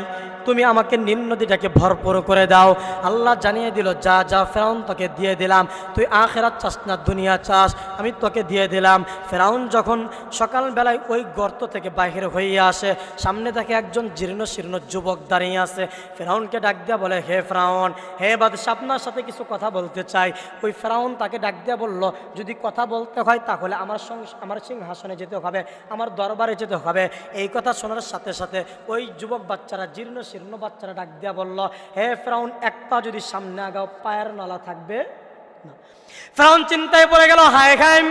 তুমি আমাকে নীল নদীটাকে ভরপুর করে দাও। আল্লাহ জানিয়ে দিল, যা যা ফেরাউন তোকে দিয়ে দিলাম, তুই আখিরাত চাস না দুনিয়া চাস, আমি তোকে দিয়ে দিলাম। ফেরাউন যখন সকালবেলায় ওই গর্ত থেকে বাহির হয়ে আসে, সামনে থেকে একজন জীর্ণ শীর্ণ যুবক দাঁড়িয়ে আছে। ফেরাউনকে ডাক দিয়া বলে, হে ফেরাউন, হে বাদশা, আপনার সাথে কিছু কথা বলতে চাই। ওই ফেরাউন তাকে ডাক দিয়া বলল, যদি কথা বলতে হয় তাহলে আমার সিংহাসনে যেতে হবে, আমার দরবারে যেতে হবে। এই কথা শোনার সাথে সাথে ওই যুবক বাচ্চারা, জীর্ণ শীর্ণ বাচ্চারা ডাক দিয়া বলল, হে ফেরাউন, এক পা যদি সামনে আগাও পায়ের নলা থাকবে না। ফেরাউন চিন্তায় পড়ে গেল, হায় হায়,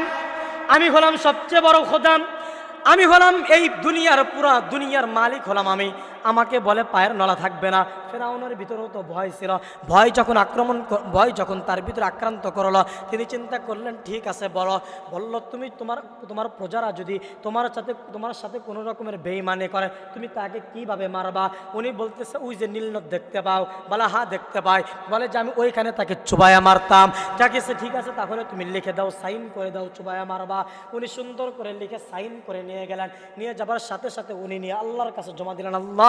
আমি হলাম সবচেয়ে বড় খোদা, আমি হলাম এই দুনিয়ার পুরা দুনিয়ার মালিক হলাম আমি, আমাকে বলে পায়ের নলা থাকবে না। ফেরাউনের ভিতরেও তো ভয় ছিল। ভয় যখন তার ভিতরে আক্রান্ত করলো, তিনি চিন্তা করলেন, ঠিক আছে বলল, তুমি তোমার প্রজারা যদি তোমার সাথে কোনো রকমের বেঈমানি করে, তুমি তাকে কিভাবে মারবা? উনি বলতেছে, ওই যে নীল নদ দেখতে পাও? বলে, হ্যাঁ দেখতে পাই। বলে যে আমি ওইখানে তাকে চুবায়া মারতাম। ঠিক আছে, তাহলে তুমি লিখে দাও, সাইন করে দাও, চুবায়া মারবা। উনি সুন্দর করে লিখে সাইন করে নিয়ে গেলেন। নিয়ে যাবার সাথে সাথে উনি নিয়ে আল্লাহর কাছে জমা দিলেন। আল্লাহ,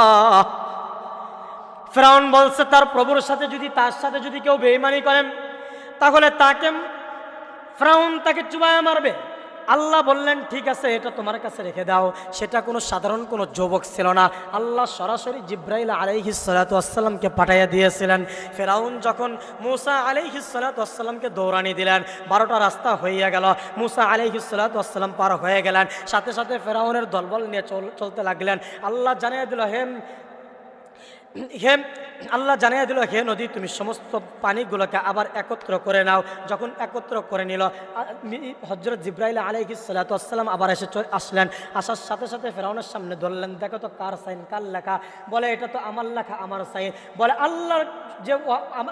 ফেরাউন বলছে তার প্রভুর সাথে তার সাথে যদি কেউ বেঈমানি করেন তাহলে ফেরাউন তাকে চুবায়া মারবে। আল্লাহ বললেন, ঠিক আছে, এটা তোমার কাছে রেখে দাও। সেটা কোনো সাধারণ কোনো যুবক ছিল না, আল্লাহ সরাসরি জিব্রাইল আলাইহিস সালাতু ওয়াস সালামকে পাঠিয়ে দিয়েছিলেন। ফেরাউন যখন মুসা আলাইহিস সালাতু ওয়াস সালামকে দৌড়ানি দিলেন, 12টা রাস্তা হয়ে গেল। মুসা আলাইহিস সালাতু ওয়াস সালাম পার হয়ে গেলেন, সাথে সাথে ফেরাউনের দলবল নিয়ে চলতে লাগলেন। আল্লাহ জানিয়ে দিল, হে নদী, তুমি সমস্ত পানিগুলোকে আবার একত্র করে নাও। যখন একত্র করে নিল, হযরত জিব্রাইল আলাইহিস সালাতু ওয়াস সালাম আবার আসলেন। আসার সাথে সাথে ফেরাউনের সামনে ধরলেন, দেখো তো কার সাইন, কার লেখা? বলে, এটা তো আমার লেখা, আমার সাইন। বলে,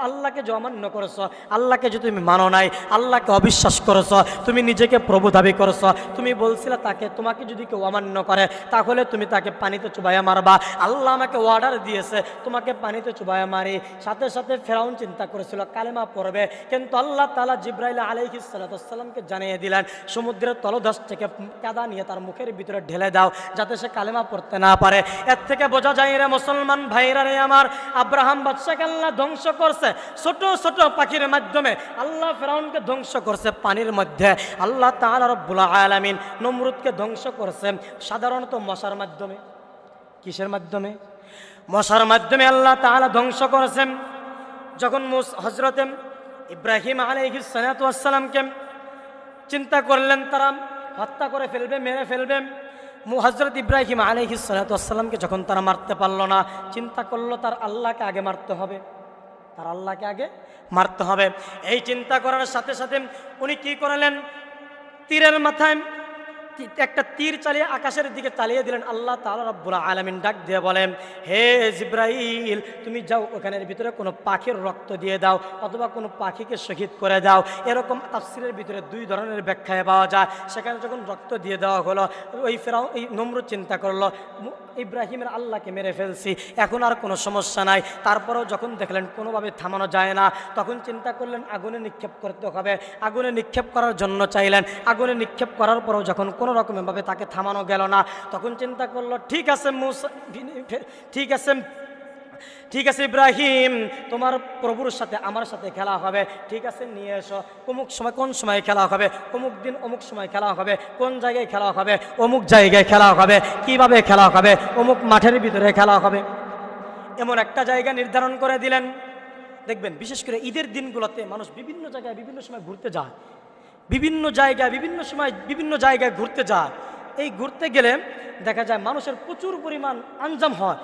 আল্লাহকে যে অমান্য করেছো, আল্লাহকে যে তুমি মানো নাই, আল্লাহকে অবিশ্বাস করেছো, তুমি নিজেকে প্রভু দাবি করেছো, তুমি বলছিলে তোমাকে যদি কেউ অমান্য করে তাহলে তুমি তাকে পানিতে চুবাইয়া মারবা। আল্লাহ আমাকে অর্ডার দিয়েছে তোমাকে পানিতে চুবাইয়া মারি। সাথে সাথে ফেরাউন চিন্তা করেছিল কালেমা পড়বে, কিন্তু আল্লাহ তাআলা জিব্রাইল আলাইহিস সালাতু ওয়াস সালামকে জানিয়ে দিলেন, সমুদ্রের তলদেশ থেকে কাদা নিয়ে তার মুখের ভিতরে ঢেলে দাও, যাতে সে কালেমা পড়তে না পারে। এর থেকে বোঝা যায় রে মুসলমান ভাইরা রে আমার, আব্রাহাম বাদশাকে আল্লাহ ধ্বংস করছে ছোট ছোট পাখির মাধ্যমে। আল্লাহ ফেরাউনকে ধ্বংস করছে পানির মধ্যে। আল্লাহ তাআলা রব্বুল আলামিন নমরুদকে ধ্বংস করছে সাধারণত মশার মাধ্যমে। কিসের মাধ্যমে? মশার মাধ্যমে আল্লাহ তাআলা ধ্বংস করেছেন। যখন হযরত ইব্রাহিম আলাইহিস সালাতু ওয়াস সালামকে চিন্তা করলেন তারা হত্যা করে ফেলবে, মেরে ফেলবে, হযরত ইব্রাহিম আলাইহিস সালাতু ওয়াস সালামকে যখন তারা মারতে পারল না, চিন্তা করলো তার আল্লাহকে আগে মারতে হবে, তার আল্লাহকে আগে মারতে হবে। এই চিন্তা করার সাথে সাথে উনি কি করলেন, একটা তীর চালিয়ে আকাশের দিকে চালিয়ে দিলেন। আল্লাহ তাআলা রব্বুল আলামিন ডাক দিয়ে বলেন, হে জিবরাইল, তুমি যাও ওখানের ভিতরে কোনো পাখির রক্ত দিয়ে দাও অথবা কোনো পাখিকে শহীদ করে দাও। এরকম তাফসীরের ভিতরে দুই ধরনের ব্যাখ্যায় পাওয়া যায়। সেখানে যখন রক্ত দিয়ে দেওয়া হলো, ওই নমরুদ চিন্তা করলো ইব্রাহিমের আল্লাহকে মেরে ফেলছি, এখন আর কোনো সমস্যা নাই। তারপরেও যখন দেখলেন কোনোভাবে থামানো যায় না, তখন চিন্তা করলেন আগুনে নিক্ষেপ করতে হবে। আগুনে নিক্ষেপ করার জন্য চাইলেন। আগুনে নিক্ষেপ করার পরেও যখন কোনো রকমভাবে তাকে থামানো গেল না, তখন চিন্তা করলো ঠিক আছে ঠিক আছে ইব্রাহিম, তোমার প্রভুর সাথে আমার সাথে খেলা হবে, ঠিক আছে নিয়ে এসো। অমুক সময়, কোন সময় খেলা হবে, অমুক দিন অমুক সময় খেলা হবে, কোন জায়গায় খেলা হবে, অমুক জায়গায় খেলা হবে, কিভাবে খেলা হবে, অমুক মাঠের ভিতরে খেলা হবে। এমন একটা জায়গা নির্ধারণ করে দিলেন। দেখবেন বিশেষ করে ঈদের দিনগুলোতে মানুষ বিভিন্ন জায়গায় বিভিন্ন সময় ঘুরতে যায়, বিভিন্ন জায়গায় বিভিন্ন সময় বিভিন্ন জায়গায় ঘুরতে যায়। এই ঘুরতে গেলে দেখা যায় মানুষের প্রচুর পরিমাণ আঞ্জাম হয়।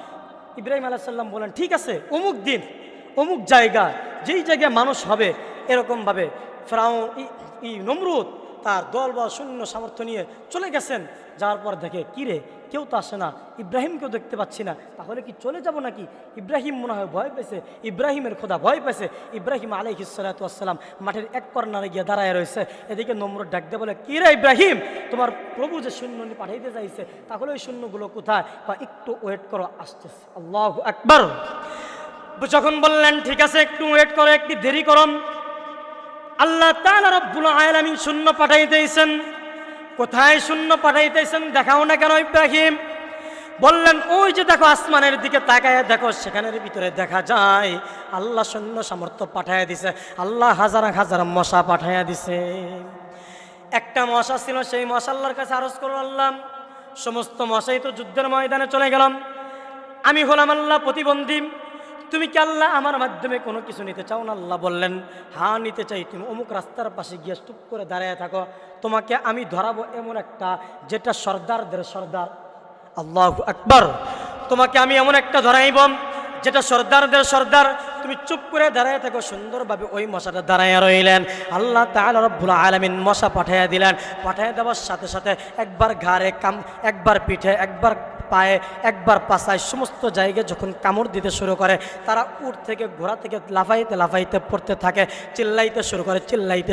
ইব্রাহিম আলাইহিস সালাম বলেন ঠিক আছে অমুক দিন অমুক জায়গা, যেই জায়গায় মানুষ হবে এরকমভাবে নমরুদ তার দল বা সৈন্য সামর্থ্য নিয়ে চলে গেছেন। যাওয়ার পর দেখে কিরে কেউ তো আসে না, ইব্রাহিমকেও দেখতে পাচ্ছি না, তাহলে কি চলে যাব নাকি? ইব্রাহিম মনে হয় ভয় পেয়েছে, ইব্রাহিমের খোদা ভয় পেয়েছে। ইব্রাহিম আলাইহিস সালাতু ওয়াস সালাম মাঠের এক কর্নারে গিয়ে দাঁড়ায় রয়েছে। এদিকে নমরুদ ডাক দিয়ে বলে, কিরে ইব্রাহিম, তোমার প্রভু যে সৈন্য পাঠাইতে চাইছে, তাহলে ওই সৈন্যগুলো কোথায়? বা একটু ওয়েট করো, আসতেছে। আল্লাহু আকবার। যখন বললেন ঠিক আছে একটু ওয়েট করো, একটু দেরি করো, আল্লাহ তাআলা রব্বুল আলামিন শূন্য পাঠাইতেছেন। কোথায় শূন্য পাঠাইতেছেন দেখাও না কেন ইব্রাহিম? বললেন ওই যে দেখো আসমানের দিকে তাকায় দেখো, সেখানের ভিতরে দেখা যায় আল্লাহ সৈন্য সামর্থ্য পাঠাইয়া দিছে। আল্লাহ হাজার হাজার মশা পাঠাইয়া দিছে। একটা মশা ছিল, সেই মশা আল্লাহর কাছে আরজ করল, আল্লাহ সমস্ত মশাই তো যুদ্ধের ময়দানে চলে গেলাম, আমি হলাম আল্লাহ প্রতিবন্ধী, তুমি কি আল্লাহ আমার মাধ্যমে কোনো কিছু নিতে চাও না? আল্লাহ বললেন হ্যাঁ নিতে চাই, তুমি অমুক রাস্তার পাশে গিয়ে চুপ করে দাঁড়িয়ে থাকো, তোমাকে আমি ধরাবো এমন একটা, যেটা সর্দারদের সর্দার। আল্লাহু আকবার। তোমাকে আমি এমন একটা ধরাইব যেটা সর্দারদের সর্দার, তুমি চুপ করে দাঁড়ায় থাকো। সুন্দরভাবে ওই মশাটা দাঁড়ায় রইলেন। আল্লাহ তাআলা রব্বুল আলামিন মশা পাঠাইয়া দিলেন। পাঠাইয়া দেওয়ার সাথে সাথে একবার ঘাড়ে একবার পিঠে, একবার পায়ে, একবার পাছায়, সমস্ত জায়গায় যখন কামড় দিতে শুরু করে, তারা উট থেকে ঘোড়া থেকে লাফাইতে লাফাইতে পড়তে থাকে, চিল্লাইতে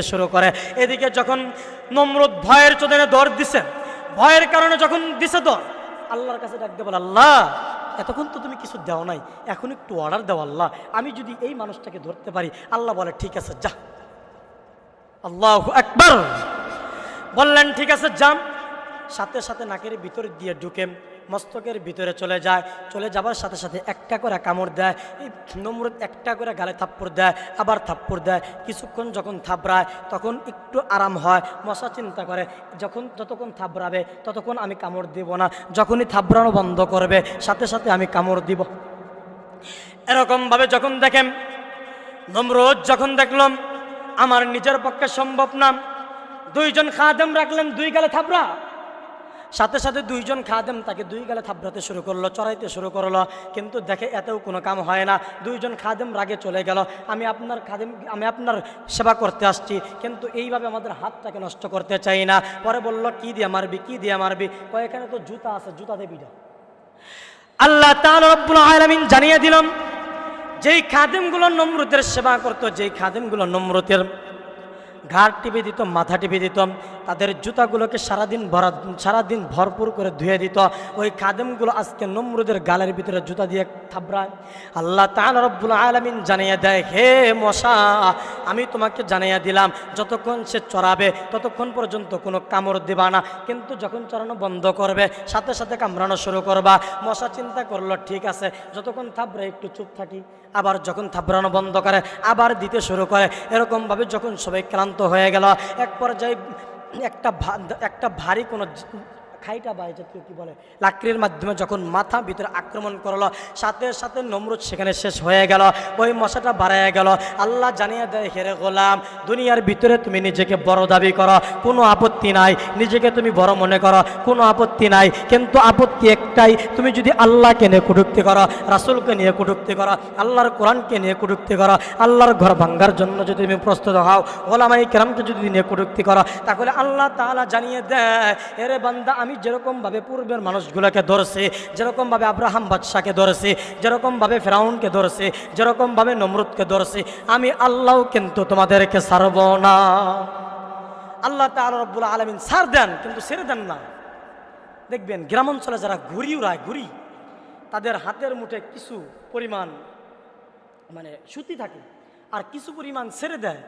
শুরু করে। এদিকে যখন নমরুদ ভয়ের চোদনে দৌড় দিছে, ভয়ের কারণে যখন দিছে দৌড়, আল্লাহর কাছে ডাক দিয়ে বলে, আল্লাহ এতক্ষণ তো তুমি কিছু দাও নাই, এখন একটু অর্ডার দাও আল্লাহ, আমি যদি এই মানুষটাকে ধরতে পারি। আল্লাহ বলে ঠিক আছে যা। আল্লাহু আকবার। বললেন ঠিক আছে যান। সাথে সাথে নাকের ভিতর দিয়ে ঢুকে মস্তকের ভিতরে চলে যায়। চলে যাবার সাথে সাথে একটা করে কামড় দেয়। এই নমরুদ একটা করে গালে থাপ্পড় দেয়, আবার থাপ্পড় দেয়। কিছুক্ষণ যখন থাবড়ায় তখন একটু আরাম হয়। মশা চিন্তা করে যতক্ষণ থাবড়াবে ততক্ষণ আমি কামড় দিব না, যখনই থাবড়ানো বন্ধ করবে সাথে সাথে আমি কামড় দিব। এরকমভাবে যখন দেখেন নমরুদ, যখন দেখলাম আমার নিজের পক্ষে সম্ভব না, দুইজন খাদেম রাখলেন, দুই গালে থাবড়া। সাথে সাথে দুইজন খাদেম তাকে দুই গালে থাবড়াতে শুরু করলো, চড়াইতে শুরু করলো। কিন্তু দেখে এতেও কোনো কাম হয় না। দুইজন খাদেম রাগে চলে গেল, আমি আপনার সেবা করতে আসছি, কিন্তু এইভাবে আমাদের হাতটাকে নষ্ট করতে চাই না। পরে বলল কি দিয়ে মারবি? এখানে তো জুতা আছে, জুতা দেবি না। আল্লাহ তাআলা রব্বুল আলামিন জানিয়ে দিলাম, যেই খাদেমগুলো নমরুদের সেবা করতো, যেই খাদেমগুলো নমরুদের ঘাড় টিপে দিত, মাথা টিপে দিত, তাদের জুতাগুলোকে সারাদিন ভরপুর করে ধুয়ে দিত, ওই খাদেমগুলো আজকে নমরুদের গালের ভিতরে জুতা দিয়ে থাবড়ায়। আল্লাহ তাআলা রব্বুল আলামিন জানিয়ে দেয়, হে মশা, আমি তোমাকে জানিয়ে দিলাম যতক্ষণ সে চড়াবে ততক্ষণ পর্যন্ত কোনো কামড় দেবা না, কিন্তু যখন চড়ানো বন্ধ করবে সাথে সাথে কামড়ানো শুরু করবা। মশা চিন্তা করলো ঠিক আছে, যতক্ষণ থাবড়ে একটু চুপ থাকি, আবার যখন থাবড়ানো বন্ধ করে আবার দিতে শুরু করে। এরকমভাবে যখন সবাই ক্লান্ত হয়ে গেল, এক পর্যায়ে একটা ভারী কোনো খাইটা বাই জাতীয় কি বলে লাকড়ির মাধ্যমে যখন মাথা ভিতরে আক্রমণ করলো, সাথে সাথে নমরুদ সেখানে শেষ হয়ে গেল, ওই মশাটা বাড়ায় গেল। আল্লাহ জানিয়ে দেয়, হেরে গোলাম, দুনিয়ার ভিতরে তুমি নিজেকে বড় দাবি করো, কোনো আপত্তি নাই, নিজেকে তুমি বড় মনে করো, কোনো আপত্তি নাই, কিন্তু আপত্তি একটাই, তুমি যদি আল্লাহকে নিয়ে কটূক্তি করো, রাসূলকে নিয়ে কটূক্তি করো, আল্লাহর কোরআনকে নিয়ে কটূক্তি করো, আল্লাহর ঘর ভাঙ্গার জন্য যদি তুমি প্রস্তুত হও, ওলামায়ে কেরামকে যদি নিয়ে কটূক্তি করো, তাহলে আল্লাহ তাআলা জানিয়ে দেয়, এরে বান্দা, আমি যেরকমভাবে পূর্বের মানুষগুলোকে ধরছি, যেরকমভাবে আব্রাহাম বাদশাকে ধরছি, যেরকমভাবে ফেরাউনকে ধরছি, যেরকমভাবে নমরুদকে ধরছি, আমি আল্লাহও কিন্তু তোমাদেরকে ছাড়ব না। আল্লাহ তাআলা রব্বুল আলামিন ছাড় দেন, কিন্তু ছেড়ে দেন না। দেখবেন গ্রামাঞ্চলে যারা ঘুড়ি উড়ায়, ঘুড়ি, তাদের হাতের মুঠে কিছু পরিমাণ মানে সুতি থাকে, আর কিছু পরিমাণ ছেড়ে দেয়,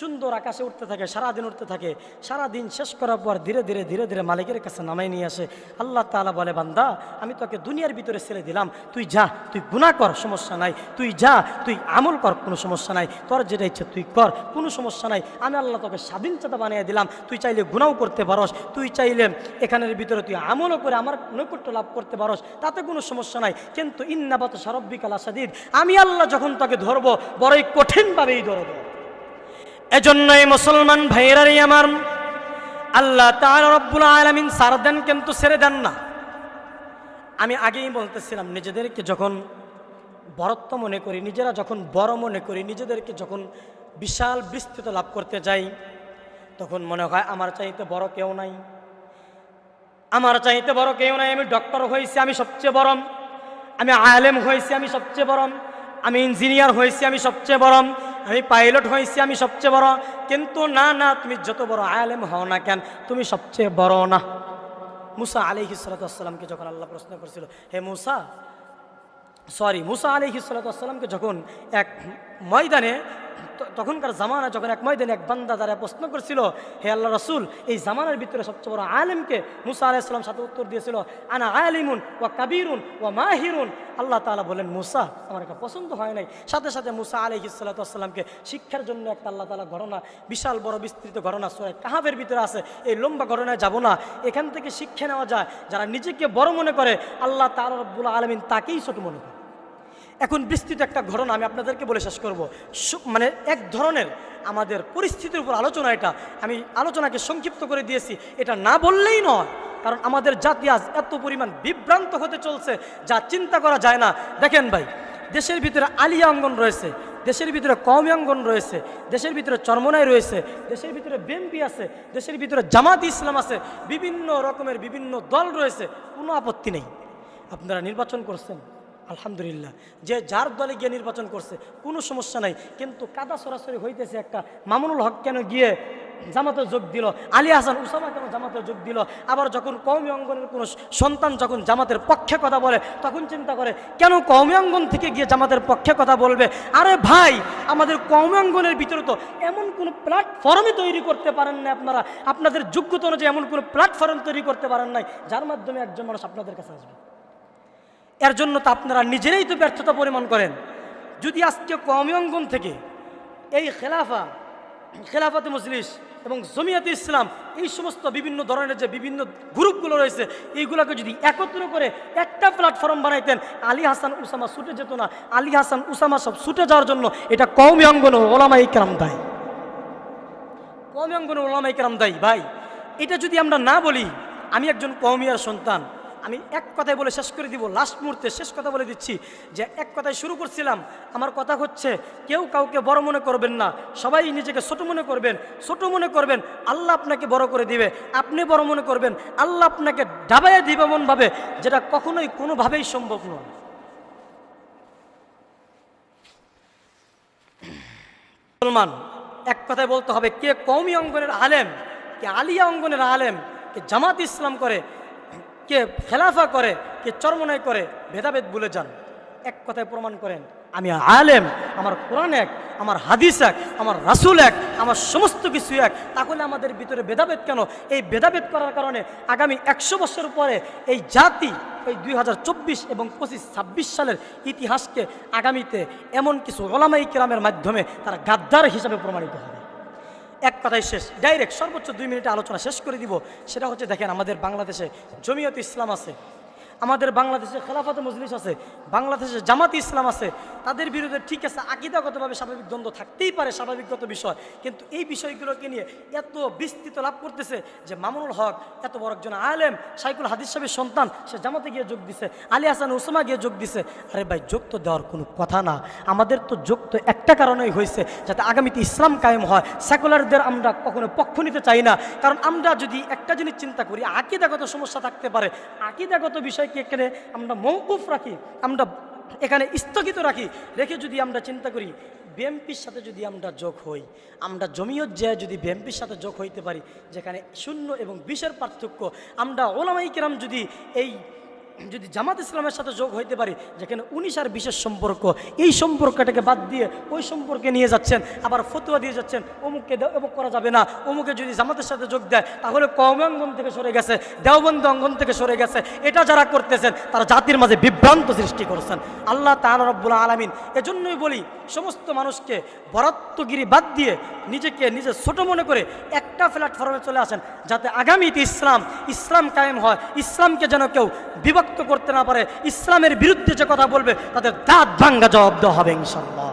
সুন্দর আকাশে উঠতে থাকে, সারাদিন উঠতে থাকে, সারাদিন শেষ করার পর ধীরে ধীরে ধীরে ধীরে মালিকের কাছে নামাই নিয়ে আসে। আল্লাহ তাআলা বলে, বান্দা, আমি তোকে দুনিয়ার ভিতরে ছেড়ে দিলাম, তুই যা, তুই গুনাহ কর, সমস্যা নাই, তুই যা, তুই আমল কর, কোনো সমস্যা নাই, তোর যেটা ইচ্ছে তুই কর, কোনো সমস্যা নাই, আমি আল্লাহ তোকে স্বাধীনতা বানিয়ে দিলাম, তুই চাইলে গুনাহও করতে পারস, তুই চাইলে এখানের ভিতরে তুই আমলও করে আমার নৈকট্য লাভ করতে পারস, তাতে কোনো সমস্যা নাই, কিন্তু ইন্না বাতশা রাব্বিকা লাশাদীদ, আমি আল্লাহ যখন তোকে ধরবো বড়ই কঠিনভাবেই ধরবো। এজন্যই মুসলমান ভাইয়েরাই আমার, আল্লাহ তাআলা রব্বুল আলামিন ছাড় দেন, কিন্তু ছেড়ে দেন না। আমি আগেই বলতেছিলাম, নিজেদেরকে যখন বড়ত্ব মনে করি, নিজেরা যখন বড় মনে করি, নিজেদেরকে যখন বিশাল বিস্তৃত লাভ করতে যাই, তখন মনে হয় আমার চাইতে বড় কেউ নাই, আমার চাইতে বড় কেউ নাই, আমি ডক্টর হয়েছি, আমি সবচেয়ে বড়, আমি আলেম হয়েছি, আমি সবচেয়ে বড়, আমি ইঞ্জিনিয়ার হয়েছি, আমি সবচেয়ে বড়, আমি পাইলট হয়েছি, আমি সবচেয়ে বড়। কিন্তু না না, তুমি যত বড় আলেম হও না কেন, তুমি সবচেয়ে বড় না। মুসা আলাইহিস সালাতু ওয়াস সালামকে যখন আল্লাহ প্রশ্ন করেছিল, হে মুসা আলাইহিস সালাতু ওয়াস সালামকে যখন এক ময়দানে, তখনকার জামানা যখন এক ময়দানে এক বান্দা দ্বারা প্রশ্ন করছিল, হে আল্লাহ রাসূল, এই জামানার ভিতরে সবচেয়ে বড় আলেমকে? মুসা আলাইহিস সালাম সাথে উত্তর দিয়েছিল, আনা আলিমুন ওয়া কাবীরুন ওয়া মাহিরুন। আল্লাহ তাআলা বলেন, মুসা, আমার এটা পছন্দ হয় নাই। সাথে সাথে মুসা আলাইহিস সালাতু ওয়াস সালামকে শিক্ষার জন্য একটা আল্লাহ তাআলা ঘটনা, বিশাল বড় বিস্তৃত ঘটনা সূরা কাহাফের ভিতরে আছে, এই লম্বা ঘটনায় যাব না। এখান থেকে শিক্ষা নেওয়া যায়, যারা নিজেকে বড় মনে করে, আল্লাহ তাআলা রব্বুল আলামিন তাকেই ছোট মনে করে। এখন বিস্তৃত একটা ঘটনা আমি আপনাদেরকে বলে শেষ করব, মানে এক ধরনের আমাদের পরিস্থিতির উপর আলোচনা। এটা আমি আলোচনাকে সংক্ষিপ্ত করে দিয়েছি, এটা না বললেই নয়, কারণ আমাদের জাতি আজ এত পরিমাণ বিভ্রান্ত হতে চলছে যা চিন্তা করা যায় না। দেখেন ভাই, দেশের ভিতরে আলিয়া অঙ্গন রয়েছে, দেশের ভিতরে কওমি অঙ্গন রয়েছে, দেশের ভিতরে চরমনাই রয়েছে, দেশের ভিতরে বিএনপি আছে, দেশের ভিতরে জামাত ইসলাম আছে, বিভিন্ন রকমের বিভিন্ন দল রয়েছে, কোনো আপত্তি নেই। আপনারা নির্বাচন করছেন, আলহামদুলিল্লাহ, যে যার দলে গিয়ে নির্বাচন করছে, কোনো সমস্যা নাই। কিন্তু কাদা সরাসরি হইতেছে একটা মামুনুল হক কেন গিয়ে জামাতে যোগ দিল, আলী হাসান উসামা কেন জামাতে যোগ দিল, আবার যখন কওমি অঙ্গনের কোনো সন্তান যখন জামাতের পক্ষে কথা বলে, তখন চিন্তা করে কেন কওমি অঙ্গন থেকে গিয়ে জামাতের পক্ষে কথা বলবে। আরে ভাই, আমাদের কওমি অঙ্গনের ভিতরে তো এমন কোনো প্ল্যাটফর্মই তৈরি করতে পারেন না আপনারা, আপনাদের যোগ্যতা অনুযায়ী এমন কোনো প্ল্যাটফর্ম তৈরি করতে পারেন নাই যার মাধ্যমে একজন মানুষ আপনাদের কাছে আসবে। এর জন্য তো আপনারা নিজেরাই তো ব্যর্থতা পরিমাণ করেন। যদি আজকে কওমি অঙ্গন থেকে এই খেলাফাতে মজলিস এবং জমিয়াতে ইসলাম, এই সমস্ত বিভিন্ন ধরনের যে বিভিন্ন গ্রুপগুলো রয়েছে, এইগুলোকে যদি একত্র করে একটা প্ল্যাটফর্ম বানাইতেন, আলী হাসান উসামা ছুটে যেত না। আলী হাসান উসামা সব ছুটে যাওয়ার জন্য এটা কওমি অঙ্গন ওলামায়ে কেরাম দায়ী, কওমি অঙ্গন ওলামায়ে কেরাম দায়ী। ভাই, এটা যদি আমরা না বলি, আমি একজন কওমিয়ার সন্তান, আমি এক কথায় বলে শেষ করে দিব, লাস্ট মুহূর্তে শেষ কথা বলে দিচ্ছি, যে এক কথায় শুরু করছিলাম, আমার কথা হচ্ছে, কেউ কাউকে বড় মনে করবেন না, সবাই নিজেকে ছোট মনে করবেন। ছোট মনে করবেন, আল্লাহ আপনাকে বড় করে দিবে। আপনি বড় মনে করবেন, আল্লাহ আপনাকে ডাবাইয়া দিবে এমনভাবে যেটা কখনোই কোনোভাবেই সম্ভব নয়। মুসলমান, এক কথায় বলতে হবে, কে কওমি অঙ্গনের আলেম, কে আলিয়া অঙ্গনের আলেম, কে জামাত ইসলাম করে, কে খেলাফা করে, কে চরমনাই করে, ভেদাভেদ ভুলে যান। এক কথায় প্রমাণ করেন, আমি আলেম, আমার কোরআন এক, আমার হাদিস এক, আমার রাসূল এক, আমার সমস্ত কিছু এক। তাহলে আমাদের ভিতরে ভেদাভেদ কেন? এই ভেদাভেদ করার কারণে আগামী 100 বছর পরে এই জাতি, এই 2024 এবং 25-26 সালের ইতিহাসকে আগামীতে এমন কিছু উলামায়ে কেরামের মাধ্যমে তারা গাদ্দার হিসাবে প্রমাণিত হবে। এক কথাই শেষ, ডাইরেক্ট সর্বোচ্চ 2 মিনিটে আলোচনা শেষ করে দিব। সেটা হচ্ছে, দেখেন আমাদের বাংলাদেশে জমিয়ত ইসলাম আছে, আমাদের বাংলাদেশে খেলাফতে মজলিস আছে, বাংলাদেশে জামাতি ইসলাম আছে। তাদের বিরুদ্ধে ঠিক আছে আকীদাগতভাবে স্বাভাবিক দ্বন্দ্ব থাকতেই পারে, স্বাভাবিকগত বিষয়, কিন্তু এই বিষয়গুলোকে নিয়ে এত বিস্তৃত লাভ করতেছে যে মামুনুল হক এত বড় একজন আলেম, শাইখুল হাদিস সাহেবের সন্তান, সে জামাতে গিয়ে যোগ দিছে, আলী হাসান ওসামা গিয়ে যোগ দিছে। আরে ভাই, যোগ তো দেওয়ার কোনো কথা না, আমাদের তো যোগ তো একটা কারণেই হয়েছে, যাতে আগামীতে ইসলাম কায়েম হয়। সেকুলারদের আমরা কখনো পক্ষ নিতে চাই না, কারণ আমরা যদি একটা জিনিস চিন্তা করি, আকীদাগত সমস্যা থাকতে পারে, আকীদাগত বিষয়কে এখানে আমরা মওকুফ রাখি, আমরা এখানে স্থগিত রাখি, রেখে যদি আমরা চিন্তা করি বিএনপির সাথে যদি আমরা যোগ হই, আমরা জমিয়ত যে যদি বিএনপির সাথে যোগ হইতে পারি, যেখানে 0 এবং 20-এর পার্থক্য, আমরা ওলামায়ে কেরাম যদি জামাত ইসলামের সাথে যোগ হইতে পারি, যেখানে 19 আর 20-এর সম্পর্ক, এই সম্পর্কটাকে বাদ দিয়ে ওই সম্পর্কে নিয়ে যাচ্ছেন, আবার ফতোয়া দিয়ে যাচ্ছেন অমুককে অমুক করা যাবে না, অমুকে যদি জামাতের সাথে যোগ দেয় তাহলে কওমি অঙ্গন থেকে সরে গেছে, দেওবন্দি অঙ্গন থেকে সরে গেছে। এটা যারা করতেছেন তারা জাতির মাঝে বিভ্রান্ত সৃষ্টি করছেন। আল্লাহ তাআলা রব্বুল আলামিন এজন্যই বলি, সমস্ত মানুষকে বরাত্মগিরি বাদ দিয়ে নিজেকে নিজে ছোট মনে করে একটা প্ল্যাটফর্মে চলে আসেন, যাতে আগামীতে ইসলাম কায়েম হয়। ইসলামকে যেন কেউ বিভক্ত করতে না পারে, ইসলামের বিরুদ্ধে যে কথা বলবে তাদের দাঁত ভাঙ্গা জবাব দেওয়া হবে ইনশাআল্লাহ।